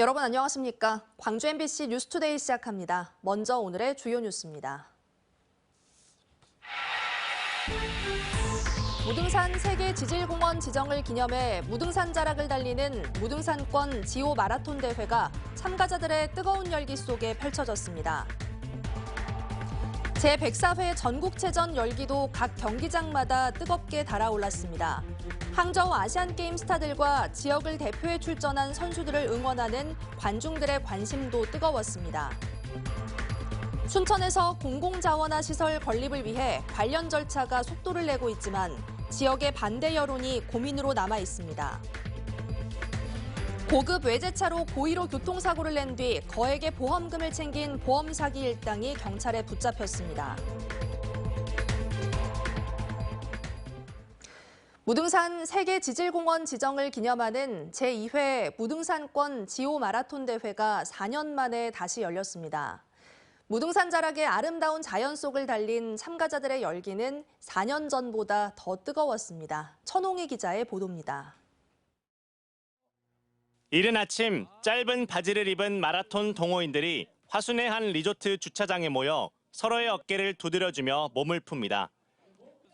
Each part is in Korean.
여러분 안녕하십니까? 광주 MBC 뉴스투데이 시작합니다. 먼저 오늘의 주요 뉴스입니다. 무등산 세계지질공원 지정을 기념해 무등산 자락을 달리는 무등산권 지오 마라톤 대회가 참가자들의 뜨거운 열기 속에 펼쳐졌습니다. 제104회 전국체전 열기도 각 경기장마다 뜨겁게 달아올랐습니다. 항저우 아시안게임 스타들과 지역을 대표해 출전한 선수들을 응원하는 관중들의 관심도 뜨거웠습니다. 순천에서 공공자원화 시설 건립을 위해 관련 절차가 속도를 내고 있지만 지역의 반대 여론이 고민으로 남아 있습니다. 고급 외제차로 고의로 교통사고를 낸 뒤 거액의 보험금을 챙긴 보험 사기 일당이 경찰에 붙잡혔습니다. 무등산 세계지질공원 지정을 기념하는 제2회 무등산권 지오 마라톤 대회가 4년 만에 다시 열렸습니다. 무등산 자락의 아름다운 자연 속을 달린 참가자들의 열기는 4년 전보다 더 뜨거웠습니다. 천홍희 기자의 보도입니다. 이른 아침 짧은 바지를 입은 마라톤 동호인들이 화순의 한 리조트 주차장에 모여 서로의 어깨를 두드려주며 몸을 풉니다.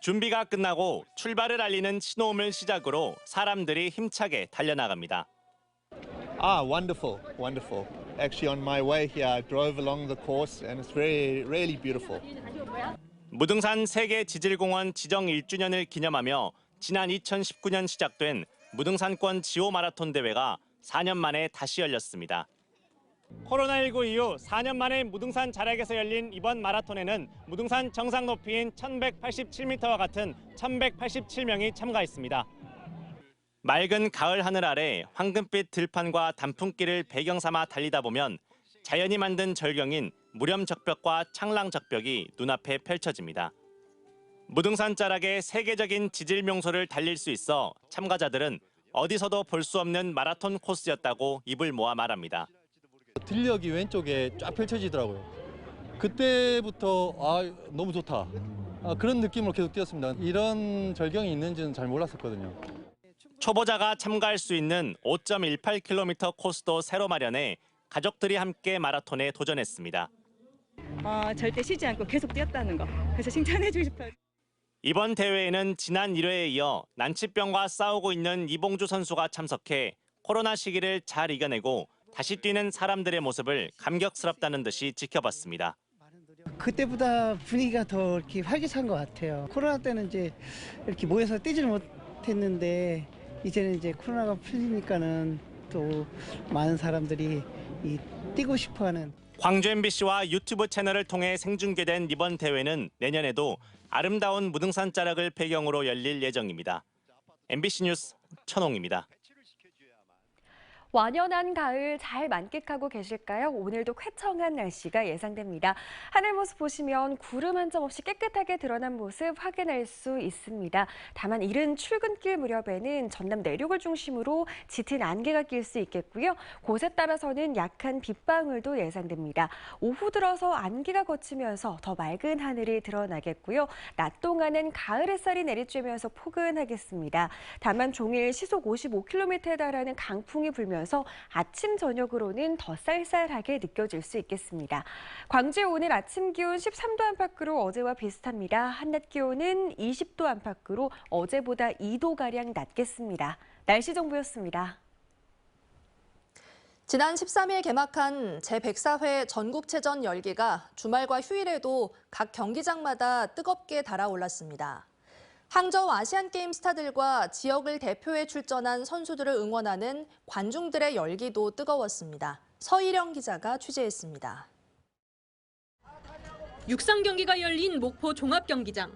준비가 끝나고 출발을 알리는 신호음을 시작으로 사람들이 힘차게 달려나갑니다. Wonderful, wonderful. Actually, on my way here, I drove along the course, and it's really beautiful. 무등산 세계지질공원 지정 1주년을 기념하며 지난 2019년 시작된 무등산권 지오 마라톤 대회가 4년 만에 다시 열렸습니다. 코로나19 이후 4년 만에 무등산 자락에서 열린 이번 마라톤에는 무등산 정상 높이인 1187m와 같은 1187명이 참가했습니다. 맑은 가을 하늘 아래 황금빛 들판과 단풍길을 배경 삼아 달리다 보면 자연이 만든 절경인 무렴적벽과 창랑적벽이 눈앞에 펼쳐집니다. 무등산 자락의 세계적인 지질 명소를 달릴 수 있어 참가자들은 어디서도 볼 수 없는 마라톤 코스였다고 입을 모아 말합니다. 들녘이 왼쪽에 쫙 펼쳐지더라고요. 그때부터 너무 좋다. 그런 느낌으로 계속 뛰었습니다. 이런 절경이 있는지는 잘 몰랐었거든요. 초보자가 참가할 수 있는 5.18km 코스도 새로 마련해 가족들이 함께 마라톤에 도전했습니다. 절대 쉬지 않고 계속 뛰었다는 거. 그래서 칭찬해주고 싶어요. 이번 대회에는 지난 1회에 이어 난치병과 싸우고 있는 이봉주 선수가 참석해 코로나 시기를 잘 이겨내고 다시 뛰는 사람들의 모습을 감격스럽다는 듯이 지켜봤습니다. 그때보다 분위기가 더 이렇게 활기찬 것 같아요. 코로나 때는 이제 이렇게 모여서 뛰지를 못했는데 이제는 이제 코로나가 풀리니까는 또 많은 사람들이 뛰고 싶어하는. 광주 MBC와 유튜브 채널을 통해 생중계된 이번 대회는 내년에도 아름다운 무등산 자락을 배경으로 열릴 예정입니다. MBC 뉴스 천홍입니다. 완연한 가을 잘 만끽하고 계실까요? 오늘도 쾌청한 날씨가 예상됩니다. 하늘 모습 보시면 구름 한 점 없이 깨끗하게 드러난 모습 확인할 수 있습니다. 다만 이른 출근길 무렵에는 전남 내륙을 중심으로 짙은 안개가 낄 수 있겠고요. 곳에 따라서는 약한 빗방울도 예상됩니다. 오후 들어서 안개가 걷히면서 더 맑은 하늘이 드러나겠고요. 낮 동안은 가을 햇살이 내리쬐면서 포근하겠습니다. 다만 종일 시속 55km에 달하는 강풍이 불면서 아침 저녁으로는 더 쌀쌀하게 느껴질 수 있겠습니다. 광주의 오늘 아침 기온 13도 안팎으로 어제와 비슷합니다. 한낮 기온은 20도 안팎으로 어제보다 2도가량 낮겠습니다. 날씨 정보였습니다. 지난 13일 개막한 제104회 전국체전 열기가 주말과 휴일에도 각 경기장마다 뜨겁게 달아올랐습니다. 항저우 아시안게임 스타들과 지역을 대표해 출전한 선수들을 응원하는 관중들의 열기도 뜨거웠습니다. 서희령 기자가 취재했습니다. 육상 경기가 열린 목포 종합경기장.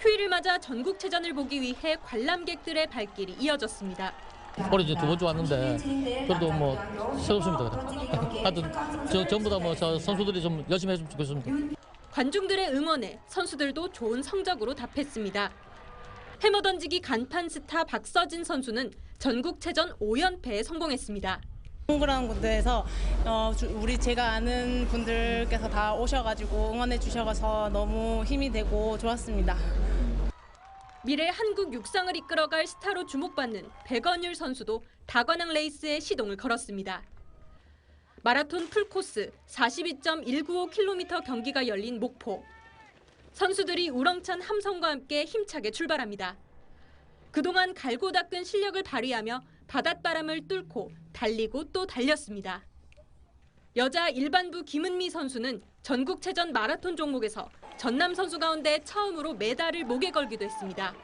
휴일을 맞아 전국체전을 보기 위해 관람객들의 발길이 이어졌습니다. 올해 이제 2번째 왔는데 그래도 새롭습니다. 하여튼 전부 다 선수들이 좀 열심히 했으면 좋겠습니다. 관중들의 응원에 선수들도 좋은 성적으로 답했습니다. 해머 던지기 간판 스타 박서진 선수는 전국체전 5연패에 성공했습니다. 동그란 군대에서 제가 아는 분들께서 다 오셔가지고 응원해 주셔서 너무 힘이 되고 좋았습니다. 미래 한국 육상을 이끌어갈 스타로 주목받는 백언율 선수도 다관왕 레이스에 시동을 걸었습니다. 마라톤 풀코스 42.195km 경기가 열린 목포. 선수들이 우렁찬 함성과 함께 힘차게 출발합니다. 그동안 갈고 닦은 실력을 발휘하며 바닷바람을 뚫고 달리고 또 달렸습니다. 여자 일반부 김은미 선수는 전국체전 마라톤 종목에서 전남 선수 가운데 처음으로 메달을 목에 걸기도 했습니다.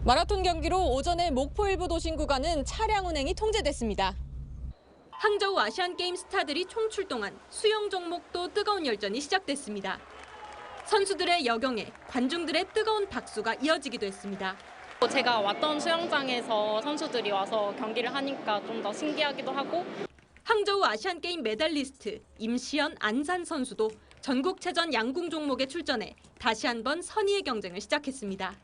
마라톤 경기로 오전에 목포 일부 도심 구간은 차량 운행이 통제됐습니다. 항저우 아시안게임 스타들이 총출동한 수영 종목도 뜨거운 열전이 시작됐습니다. 선수들의 여경에 관중들의 뜨거운 박수가 이어지기도 했습니다. 제가 왔던 수영장에서 선수들이 와서 경기를 하니까 좀 더 신기하기도 하고. 항저우 아시안게임 메달리스트 임시연, 안산 선수도 전국체전 양궁 종목에 출전해 다시 한번 선의의 경쟁을 시작했습니다.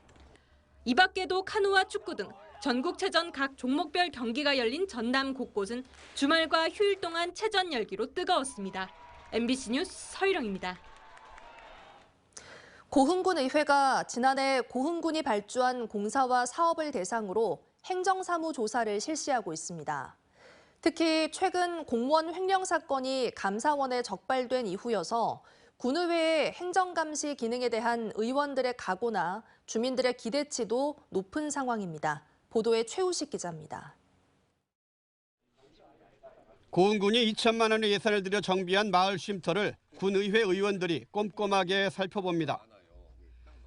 이 밖에도 카누와 축구 등 전국체전 각 종목별 경기가 열린 전남 곳곳은 주말과 휴일 동안 체전 열기로 뜨거웠습니다. MBC 뉴스 서희령입니다. 고흥군 의회가 지난해 고흥군이 발주한 공사와 사업을 대상으로 행정사무 조사를 실시하고 있습니다. 특히 최근 공무원 횡령 사건이 감사원에 적발된 이후여서 군의회의 행정감시 기능에 대한 의원들의 각오나 주민들의 기대치도 높은 상황입니다. 보도에 최우식 기자입니다. 고흥군이 2천만 원의 예산을 들여 정비한 마을 쉼터를 군의회 의원들이 꼼꼼하게 살펴봅니다.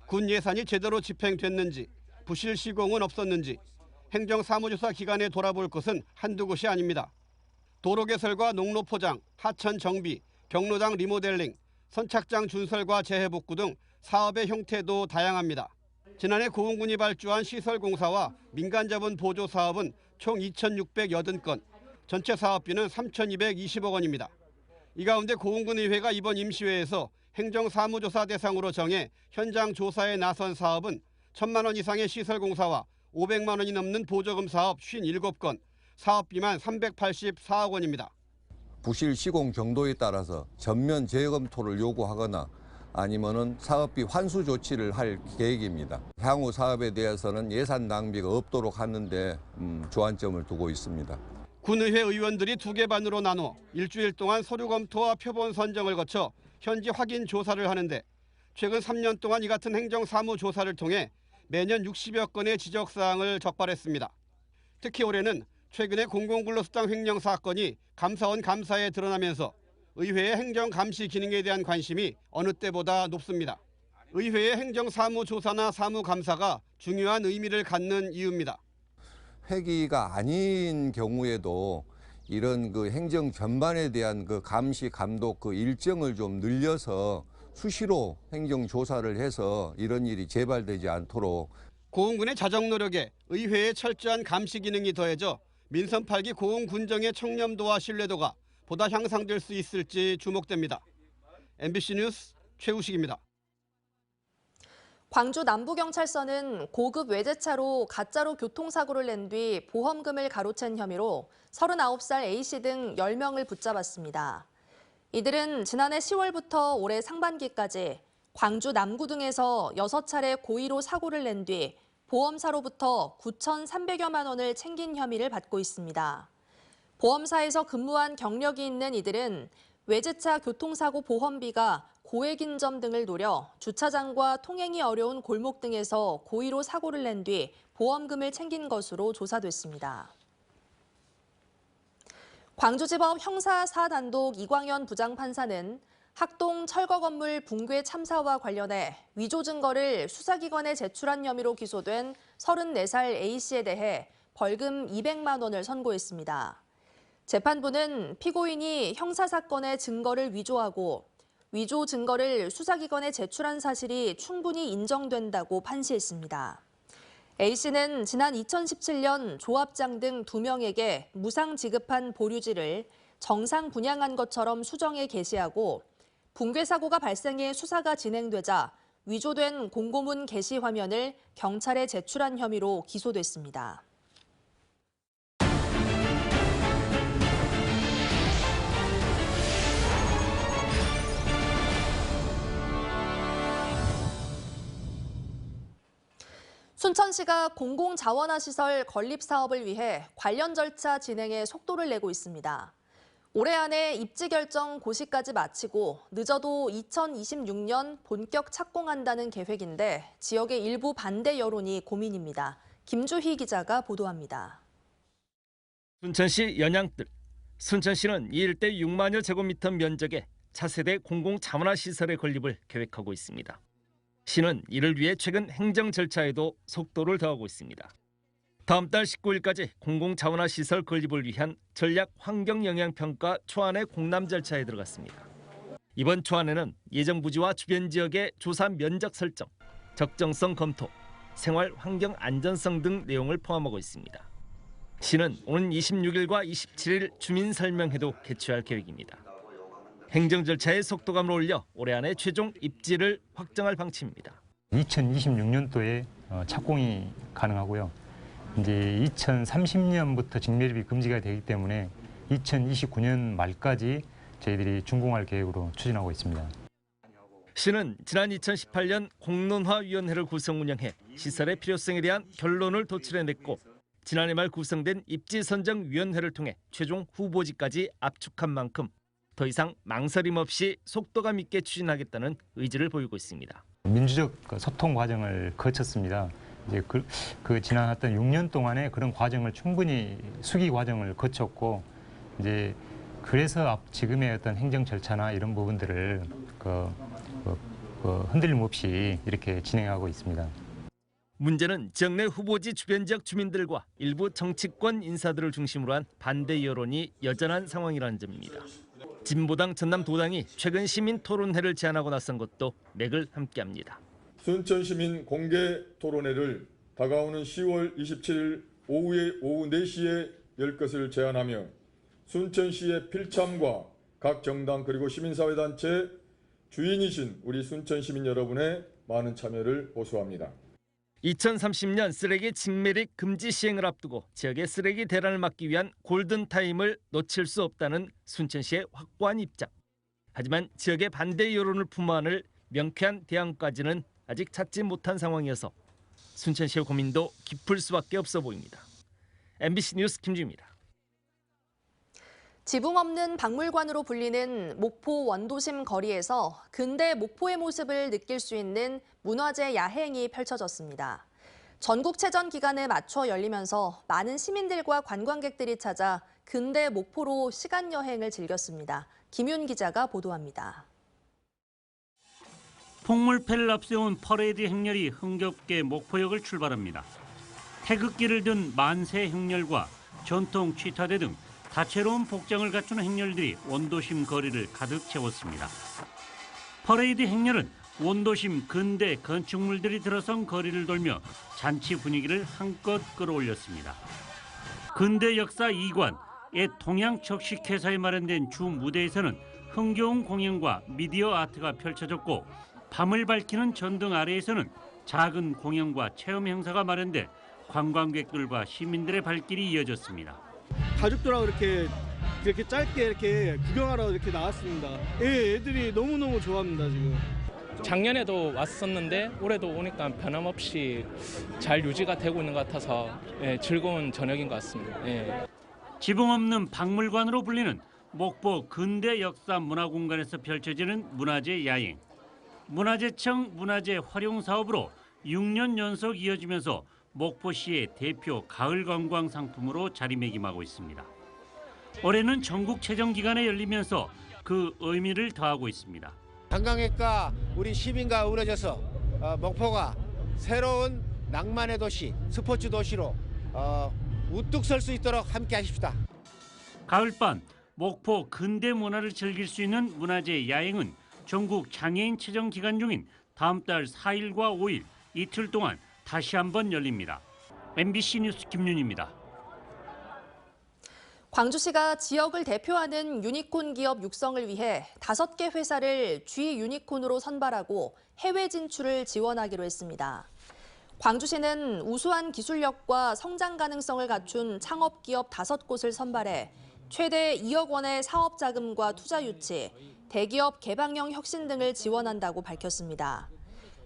군 예산이 제대로 집행됐는지, 부실 시공은 없었는지, 행정사무조사 기간에 돌아볼 것은 한두 곳이 아닙니다. 도로 개설과 농로 포장, 하천 정비, 경로당 리모델링, 선착장 준설과 재해복구 등 사업의 형태도 다양합니다. 지난해 고흥군이 발주한 시설공사와 민간자본 보조 사업은 총 2,680건, 전체 사업비는 3,220억 원입니다. 이 가운데 고흥군의회가 이번 임시회에서 행정사무조사 대상으로 정해 현장 조사에 나선 사업은 1,000만 원 이상의 시설공사와 500만 원이 넘는 보조금 사업 57건, 사업비만 384억 원입니다. 부실 시공 정도에 따라서 전면 재검토를 요구하거나 아니면은 사업비 환수 조치를 할 계획입니다. 향후 사업에 대해서는 예산 낭비가 없도록 하는데 주안점을 두고 있습니다. 군의회 의원들이 2개 반으로 나눠 일주일 동안 서류 검토와 표본 선정을 거쳐 현지 확인 조사를 하는데 최근 3년 동안 이 같은 행정사무 조사를 통해 매년 60여 건의 지적사항을 적발했습니다. 특히 올해는 최근에 공공근로수당 횡령 사건이 감사원 감사에 드러나면서 의회의 행정감시 기능에 대한 관심이 어느 때보다 높습니다. 의회의 행정사무조사나 사무감사가 중요한 의미를 갖는 이유입니다. 회기가 아닌 경우에도 이런 그 행정 전반에 대한 그 감시 감독 그 일정을 좀 늘려서 수시로 행정 조사를 해서 이런 일이 재발되지 않도록. 고흥군의 자정 노력에 의회의 철저한 감시 기능이 더해져 민선 8기 고흥 군정의 청렴도와 신뢰도가 보다 향상될 수 있을지 주목됩니다. MBC 뉴스 최우식입니다. 광주 남부경찰서는 고급 외제차로 가짜로 교통사고를 낸 뒤 보험금을 가로챈 혐의로 39살 A씨 등 10명을 붙잡았습니다. 이들은 지난해 10월부터 올해 상반기까지 광주 남구 등에서 6차례 고의로 사고를 낸 뒤 보험사로부터 9,300여만 원을 챙긴 혐의를 받고 있습니다. 보험사에서 근무한 경력이 있는 이들은 외제차 교통사고 보험비가 고액인 점 등을 노려 주차장과 통행이 어려운 골목 등에서 고의로 사고를 낸 뒤 보험금을 챙긴 것으로 조사됐습니다. 광주지법 형사 4단독 이광현 부장판사는 학동 철거 건물 붕괴 참사와 관련해 위조 증거를 수사기관에 제출한 혐의로 기소된 34살 A씨에 대해 벌금 200만 원을 선고했습니다. 재판부는 피고인이 형사사건의 증거를 위조하고 위조 증거를 수사기관에 제출한 사실이 충분히 인정된다고 판시했습니다. A씨는 지난 2017년 조합장 등 2명에게 무상 지급한 보류지를 정상 분양한 것처럼 수정해 게시하고 붕괴 사고가 발생해 수사가 진행되자 위조된 공고문 게시 화면을 경찰에 제출한 혐의로 기소됐습니다. 순천시가 공공자원화 시설 건립 사업을 위해 관련 절차 진행에 속도를 내고 있습니다. 올해 안에 입지 결정 고시까지 마치고 늦어도 2026년 본격 착공한다는 계획인데 지역의 일부 반대 여론이 고민입니다. 김주희 기자가 보도합니다. 순천시 연양뜰. 순천시는 이 일대 6만여 제곱미터 면적의 차세대 공공자문화시설의 건립을 계획하고 있습니다. 시는 이를 위해 최근 행정 절차에도 속도를 더하고 있습니다. 다음 달 19일까지 공공자문화시설 건립을 위한 전략 환경영향평가 초안의 공람 절차에 들어갔습니다. 이번 초안에는 예정 부지와 주변 지역의 조사 면적 설정, 적정성 검토, 생활 환경 안전성 등 내용을 포함하고 있습니다. 시는 오는 26일과 27일 주민 설명회도 개최할 계획입니다. 행정 절차의 속도감을 올려 올해 안에 최종 입지를 확정할 방침입니다. 2026년도에 착공이 가능하고요. 이제 2030년부터 직매립이 금지가 되기 때문에 2029년 말까지 저희들이 준공할 계획으로 추진하고 있습니다. 시는 지난 2018년 공론화위원회를 구성 운영해 시설의 필요성에 대한 결론을 도출해냈고 지난해 말 구성된 입지선정위원회를 통해 최종 후보지까지 압축한 만큼 더 이상 망설임 없이 속도감 있게 추진하겠다는 의지를 보이고 있습니다. 민주적 소통 과정을 거쳤습니다. 이제 그 지난 어떤 6년 동안에 그런 과정을 충분히 수기 과정을 거쳤고 이제 그래서 지금의 어떤 행정 절차나 이런 부분들을 흔들림 없이 이렇게 진행하고 있습니다. 문제는 지역 내 후보지 주변 지역 주민들과 일부 정치권 인사들을 중심으로 한 반대 여론이 여전한 상황이라는 점입니다. 진보당 전남도당이 최근 시민 토론회를 제안하고 나선 것도 맥을 함께합니다. 순천시민 공개 토론회를 다가오는 10월 27일 오후 4시에 열 것을 제안하며 순천시의 필참과 각 정당 그리고 시민사회단체 주인이신 우리 순천시민 여러분의 많은 참여를 호소합니다. 2030년 쓰레기 직매립 금지 시행을 앞두고 지역의 쓰레기 대란을 막기 위한 골든타임을 놓칠 수 없다는 순천시의 확고한 입장. 하지만 지역의 반대 여론을 품어안을 명쾌한 대안까지는 아직 찾지 못한 상황이어서 순천시의 고민도 깊을 수밖에 없어 보입니다. MBC 뉴스 김주희입니다. 지붕 없는 박물관으로 불리는 목포 원도심 거리에서 근대 목포의 모습을 느낄 수 있는 문화재 야행이 펼쳐졌습니다. 전국체전 기간에 맞춰 열리면서 많은 시민들과 관광객들이 찾아 근대 목포로 시간 여행을 즐겼습니다. 김윤 기자가 보도합니다. 폭물패를 앞세운 퍼레이드 행렬이 흥겹게 목포역을 출발합니다. 태극기를 든 만세 행렬과 전통 취타대 등 다채로운 복장을 갖춘 행렬들이 원도심 거리를 가득 채웠습니다. 퍼레이드 행렬은 원도심 근대 건축물들이 들어선 거리를 돌며 잔치 분위기를 한껏 끌어올렸습니다. 근대 역사 2관, 옛 동양척식회사에 마련된 주 무대에서는 흥겨운 공연과 미디어 아트가 펼쳐졌고 밤을 밝히는 전등 아래에서는 작은 공연과 체험 행사가 마련돼 관광객들과 시민들의 발길이 이어졌습니다. 가족들하고 이렇게 짧게 이렇게 구경하러 이렇게 나왔습니다. 예, 애들이 너무너무 좋아합니다, 지금. 작년에도 왔었는데 올해도 오니까 변함없이 잘 유지가 되고 있는 것 같아서 즐거운 저녁인 것 같습니다. 예. 지붕 없는 박물관으로 불리는 목포 근대 역사 문화공간에서 펼쳐지는 문화재 야행. 문화재청 문화재 활용 사업으로 6년 연속 이어지면서 목포시의 대표 가을 관광 상품으로 자리매김하고 있습니다. 올해는 전국 체정 기간에 열리면서 그 의미를 더하고 있습니다. 관광객과 우리 시민과 어우러져서 목포가 새로운 낭만의 도시, 스포츠 도시로 우뚝 설 수 있도록 함께 하십시다. 가을밤 목포 근대 문화를 즐길 수 있는 문화재 야행은 전국 장애인 체정 기간 중인 다음 달 4일과 5일 이틀 동안 다시 한번 열립니다. MBC 뉴스 김윤입니다. 광주시가 지역을 대표하는 유니콘 기업 육성을 위해 5개 회사를 G 유니콘으로 선발하고 해외 진출을 지원하기로 했습니다. 광주시는 우수한 기술력과 성장 가능성을 갖춘 창업 기업 5곳을 선발해 최대 2억 원의 사업 자금과 투자 유치, 대기업 개방형 혁신 등을 지원한다고 밝혔습니다.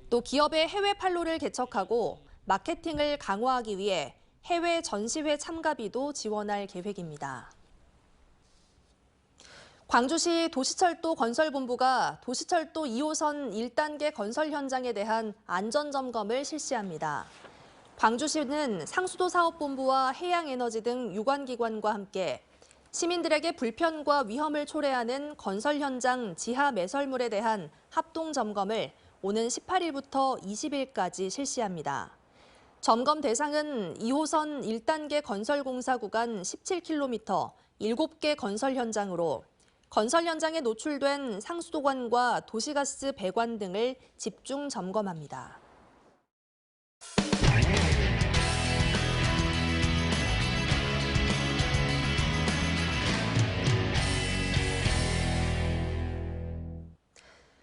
또 기업의 해외 판로를 개척하고 마케팅을 강화하기 위해 해외 전시회 참가비도 지원할 계획입니다. 광주시 도시철도 건설본부가 도시철도 2호선 1단계 건설 현장에 대한 안전점검을 실시합니다. 광주시는 상수도 사업본부와 해양에너지 등 유관기관과 함께 시민들에게 불편과 위험을 초래하는 건설 현장 지하 매설물에 대한 합동점검을 오는 18일부터 20일까지 실시합니다. 점검 대상은 2호선 1단계 건설공사 구간 17km, 7개 건설 현장으로 건설 현장에 노출된 상수도관과 도시가스 배관 등을 집중 점검합니다.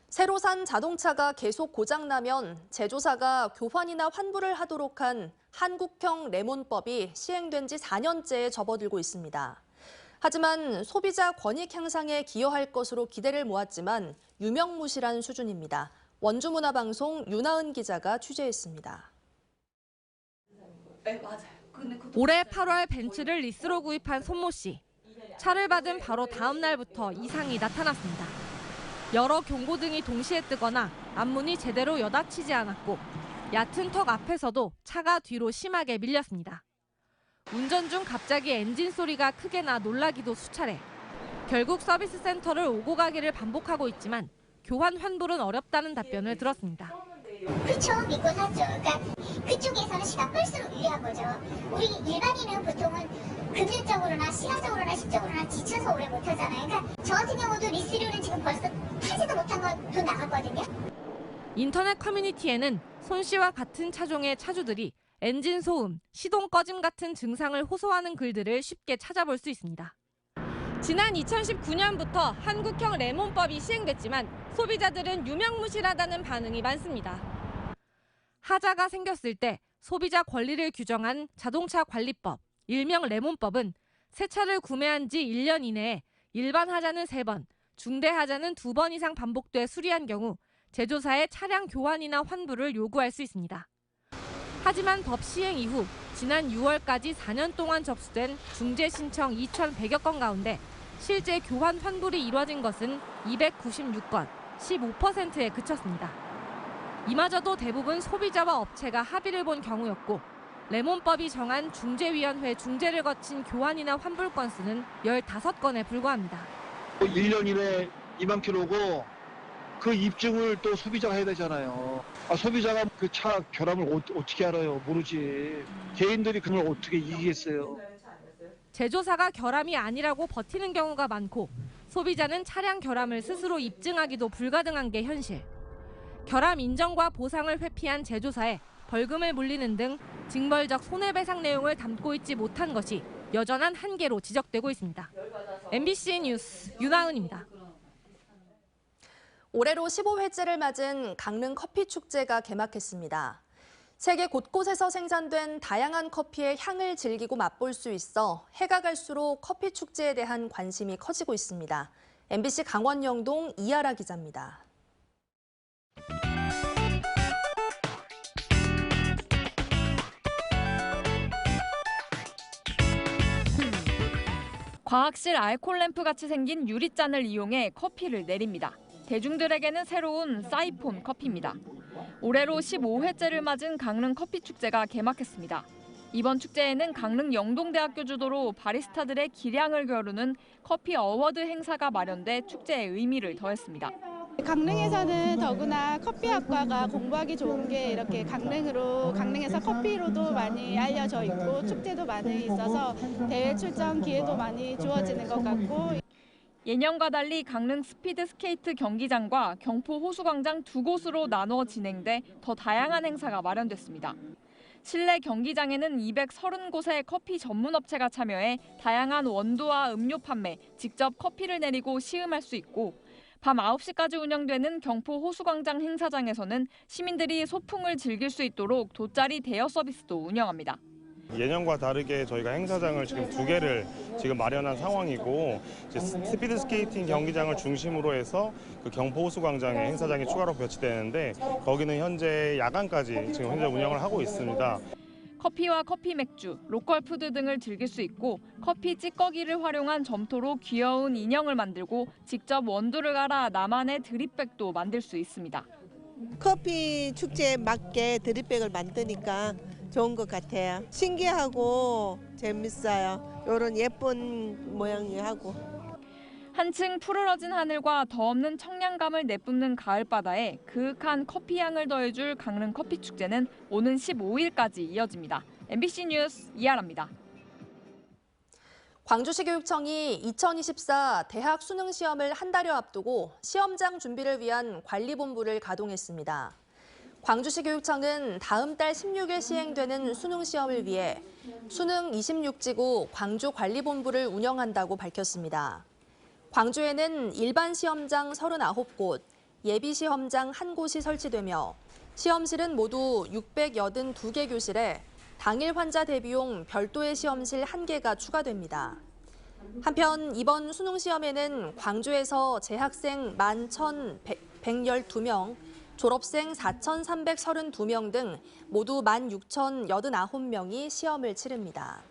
새로 산 자동차가 계속 고장나면 제조사가 교환이나 환불을 하도록 한 한국형 레몬법이 시행된 지 4년째에 접어들고 있습니다. 하지만 소비자 권익 향상에 기여할 것으로 기대를 모았지만 유명무실한 수준입니다. 원주문화방송 윤하은 기자가 취재했습니다. 올해 8월 벤츠를 리스로 구입한 손모 씨. 차를 받은 바로 다음 날부터 이상이 나타났습니다. 여러 경고등이 동시에 뜨거나 앞문이 제대로 여닫히지 않았고 얕은 턱 앞에서도 차가 뒤로 심하게 밀렸습니다. 운전 중 갑자기 엔진 소리가 크게 나 놀라기도 수차례. 결국 서비스 센터를 오고 가기를 반복하고 있지만 교환 환불은 어렵다는 답변을 들었습니다. 그렇죠. 믿고 샀죠. 그러니까 그쪽에서는 시간 끌수록 유리한 거죠. 우리 일반인은 보통은 금전적으로나 시간적으로나 심적으로나 지쳐서 오래 못 하잖아요. 그러니까 저 같은 경우도 리스료는 지금 벌써 타지도 못한 거 돈 나갔거든요. 인터넷 커뮤니티에는 손 씨와 같은 차종의 차주들이 엔진 소음, 시동 꺼짐 같은 증상을 호소하는 글들을 쉽게 찾아볼 수 있습니다. 지난 2019년부터 한국형 레몬법이 시행됐지만 소비자들은 유명무실하다는 반응이 많습니다. 하자가 생겼을 때 소비자 권리를 규정한 자동차 관리법, 일명 레몬법은 새 차를 구매한 지 1년 이내에 일반 하자는 3번, 중대 하자는 2번 이상 반복돼 수리한 경우 제조사에 차량 교환이나 환불을 요구할 수 있습니다. 하지만 법 시행 이후 지난 6월까지 4년 동안 접수된 중재 신청 2,100여 건 가운데 실제 교환 환불이 이뤄진 것은 296건, 15%에 그쳤습니다. 이마저도 대부분 소비자와 업체가 합의를 본 경우였고 레몬법이 정한 중재위원회 중재를 거친 교환이나 환불 건수는 15건에 불과합니다. 1년 이내 2만 킬로고 그 입증을 또 소비자가 해야 되잖아요. 소비자가 그 차 결함을 어떻게 알아요? 모르지. 개인들이 그걸 어떻게 이기겠어요? 제조사가 결함이 아니라고 버티는 경우가 많고 소비자는 차량 결함을 스스로 입증하기도 불가능한 게 현실. 결함 인정과 보상을 회피한 제조사에 벌금을 물리는 등 징벌적 손해배상 내용을 담고 있지 못한 것이 여전한 한계로 지적되고 있습니다. MBC 뉴스 윤하은입니다. 올해로 15회째를 맞은 강릉 커피 축제가 개막했습니다. 세계 곳곳에서 생산된 다양한 커피의 향을 즐기고 맛볼 수 있어 해가 갈수록 커피 축제에 대한 관심이 커지고 있습니다. MBC 강원 영동 이하라 기자입니다. 과학실 알콜 램프 같이 생긴 유리잔을 이용해 커피를 내립니다. 대중들에게는 새로운 사이폰 커피입니다. 올해로 15회째를 맞은 강릉 커피 축제가 개막했습니다. 이번 축제에는 강릉 영동대학교 주도로 바리스타들의 기량을 겨루는 커피 어워드 행사가 마련돼 축제의 의미를 더했습니다. 강릉에서는 더구나 커피학과가 공부하기 좋은 게 이렇게 강릉에서 커피로도 많이 알려져 있고 축제도 많이 있어서 대회 출전 기회도 많이 주어지는 것 같고 예년과 달리 강릉 스피드 스케이트 경기장과 경포 호수광장 두 곳으로 나누어 진행돼 더 다양한 행사가 마련됐습니다. 실내 경기장에는 230곳의 커피 전문 업체가 참여해 다양한 원두와 음료 판매, 직접 커피를 내리고 시음할 수 있고 밤 9시까지 운영되는 경포 호수광장 행사장에서는 시민들이 소풍을 즐길 수 있도록 돗자리 대여 서비스도 운영합니다. 예년과 다르게 저희가 행사장을 지금 2개를 지금 마련한 상황이고 스피드 스케이팅 경기장을 중심으로 해서 그 경포 호수광장에 행사장이 추가로 배치되는데 거기는 현재 야간까지 지금 현재 운영을 하고 있습니다. 커피와 커피 맥주, 로컬 푸드 등을 즐길 수 있고 커피 찌꺼기를 활용한 점토로 귀여운 인형을 만들고 직접 원두를 갈아 나만의 드립백도 만들 수 있습니다. 커피 축제에 맞게 드립백을 만드니까 좋은 것 같아요. 신기하고 재밌어요. 이런 예쁜 모양이 하고. 한층 푸르러진 하늘과 더없는 청량감을 내뿜는 가을바다에 그윽한 커피향을 더해줄 강릉 커피축제는 오는 15일까지 이어집니다. MBC 뉴스 이하라입니다. 광주시 교육청이 2024 대학 수능 시험을 한 달여 앞두고 시험장 준비를 위한 관리본부를 가동했습니다. 광주시 교육청은 다음 달 16일 시행되는 수능 시험을 위해 수능 26지구 광주관리본부를 운영한다고 밝혔습니다. 광주에는 일반 시험장 39곳, 예비 시험장 1곳이 설치되며 시험실은 모두 682개 교실에 당일 환자 대비용 별도의 시험실 1개가 추가됩니다. 한편 이번 수능 시험에는 광주에서 재학생 11,112명, 졸업생 4,332명 등 모두 16,089명이 시험을 치릅니다.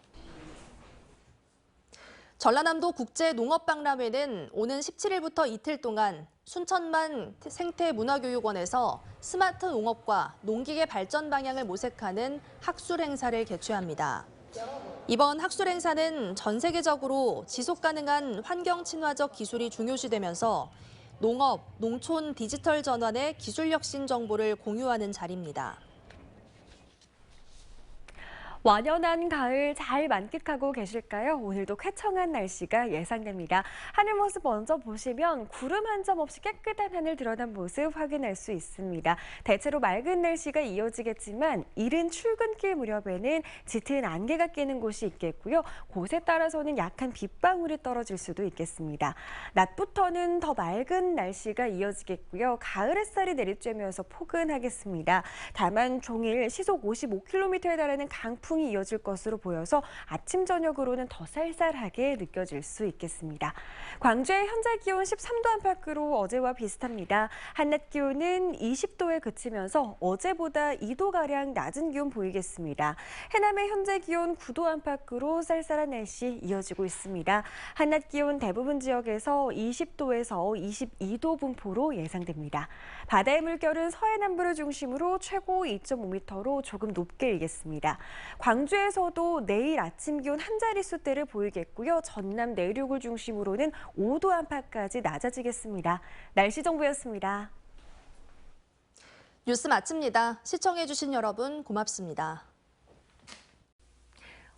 전라남도 국제농업박람회는 오는 17일부터 이틀 동안 순천만 생태문화교육원에서 스마트 농업과 농기계 발전 방향을 모색하는 학술 행사를 개최합니다. 이번 학술 행사는 전 세계적으로 지속 가능한 환경 친화적 기술이 중요시되면서 농업, 농촌 디지털 전환의 기술 혁신 정보를 공유하는 자리입니다. 완연한 가을 잘 만끽하고 계실까요? 오늘도 쾌청한 날씨가 예상됩니다. 하늘 모습 먼저 보시면 구름 한 점 없이 깨끗한 하늘 드러난 모습 확인할 수 있습니다. 대체로 맑은 날씨가 이어지겠지만 이른 출근길 무렵에는 짙은 안개가 끼는 곳이 있겠고요. 곳에 따라서는 약한 빗방울이 떨어질 수도 있겠습니다. 낮부터는 더 맑은 날씨가 이어지겠고요. 가을 햇살이 내리쬐면서 포근하겠습니다. 다만 종일 시속 55km에 달하는 강풍이 이어질 것으로 보여서 아침 저녁으로는 더 쌀쌀하게 느껴질 수 있겠습니다. 광주의 현재 기온 13도 안팎으로 어제와 비슷합니다. 한낮 기온은 20도에 그치면서 어제보다 2도가량 낮은 기온 보이겠습니다. 해남의 현재 기온 9도 안팎으로 쌀쌀한 날씨 이어지고 있습니다. 한낮 기온 대부분 지역에서 20도에서 22도 분포로 예상됩니다. 바다의 물결은 서해남부를 중심으로 최고 2.5m로 조금 높게 일겠습니다. 광주에서도 내일 아침 기온 한 자릿수대를 보이겠고요. 전남 내륙을 중심으로는 5도 안팎까지 낮아지겠습니다. 날씨 정보였습니다. 뉴스 마칩니다. 시청해주신 여러분 고맙습니다.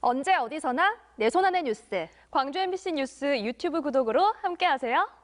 언제 어디서나 내 손 안의 뉴스. 광주 MBC 뉴스 유튜브 구독으로 함께하세요.